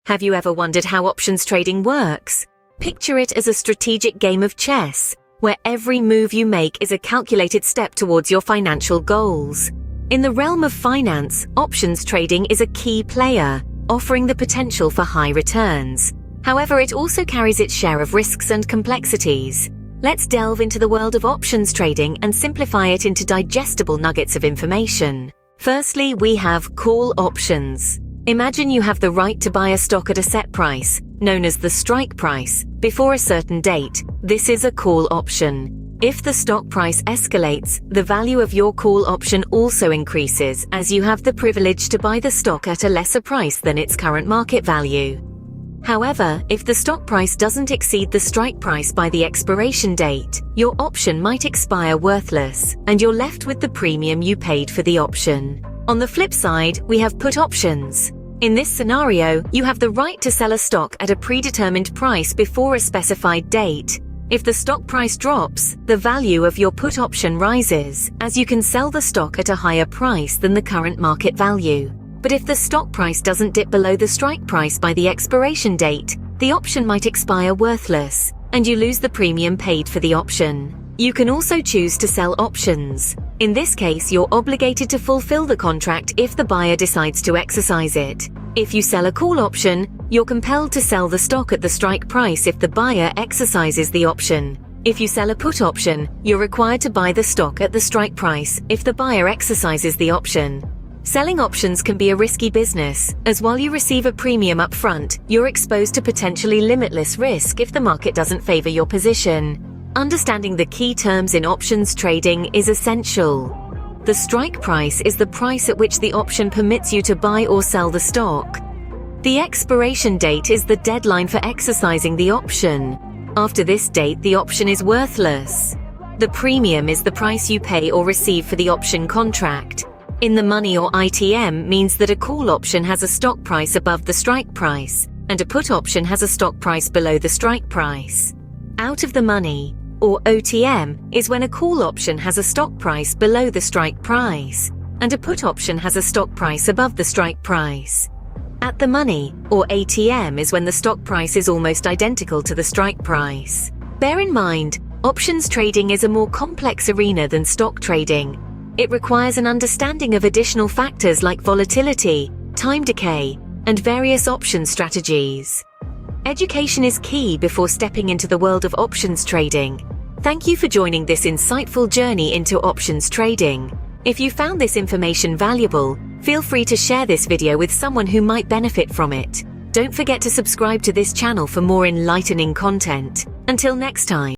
Have you ever wondered how options trading works? Picture it as a strategic game of chess, where every move you make is a calculated step towards your financial goals. In the realm of finance, options trading is a key player, offering the potential for high returns. However, it also carries its share of risks and complexities. Let's delve into the world of options trading and simplify it into digestible nuggets of information. Firstly, we have call options. Imagine you have the right to buy a stock at a set price, known as the strike price, before a certain date. This is a call option. If the stock price escalates, the value of your call option also increases, as you have the privilege to buy the stock at a lesser price than its current market value. However, if the stock price doesn't exceed the strike price by the expiration date, your option might expire worthless, and you're left with the premium you paid for the option. On the flip side, we have put options. In this scenario, you have the right to sell a stock at a predetermined price before a specified date. If the stock price drops, the value of your put option rises, as you can sell the stock at a higher price than the current market value. But if the stock price doesn't dip below the strike price by the expiration date, the option might expire worthless, and you lose the premium paid for the option. You can also choose to sell options. In this case, you're obligated to fulfill the contract if the buyer decides to exercise it. If you sell a call option, you're compelled to sell the stock at the strike price if the buyer exercises the option. If you sell a put option, you're required to buy the stock at the strike price if the buyer exercises the option. Selling options can be a risky business, as while you receive a premium up front, you're exposed to potentially limitless risk if the market doesn't favor your position. Understanding the key terms in options trading is essential. The strike price is the price at which the option permits you to buy or sell the stock. The expiration date is the deadline for exercising the option. After this date, the option is worthless. The premium is the price you pay or receive for the option contract. In the money or ITM means that a call option has a stock price above the strike price, and a put option has a stock price below the strike price. Out of the money, or OTM, is when a call option has a stock price below the strike price, and a put option has a stock price above the strike price. At the money, or ATM, is when the stock price is almost identical to the strike price. Bear in mind, options trading is a more complex arena than stock trading. It requires an understanding of additional factors like volatility, time decay, and various option strategies. Education is key before stepping into the world of options trading. Thank you for joining this insightful journey into options trading. If you found this information valuable, feel free to share this video with someone who might benefit from it. Don't forget to subscribe to this channel for more enlightening content. Until next time.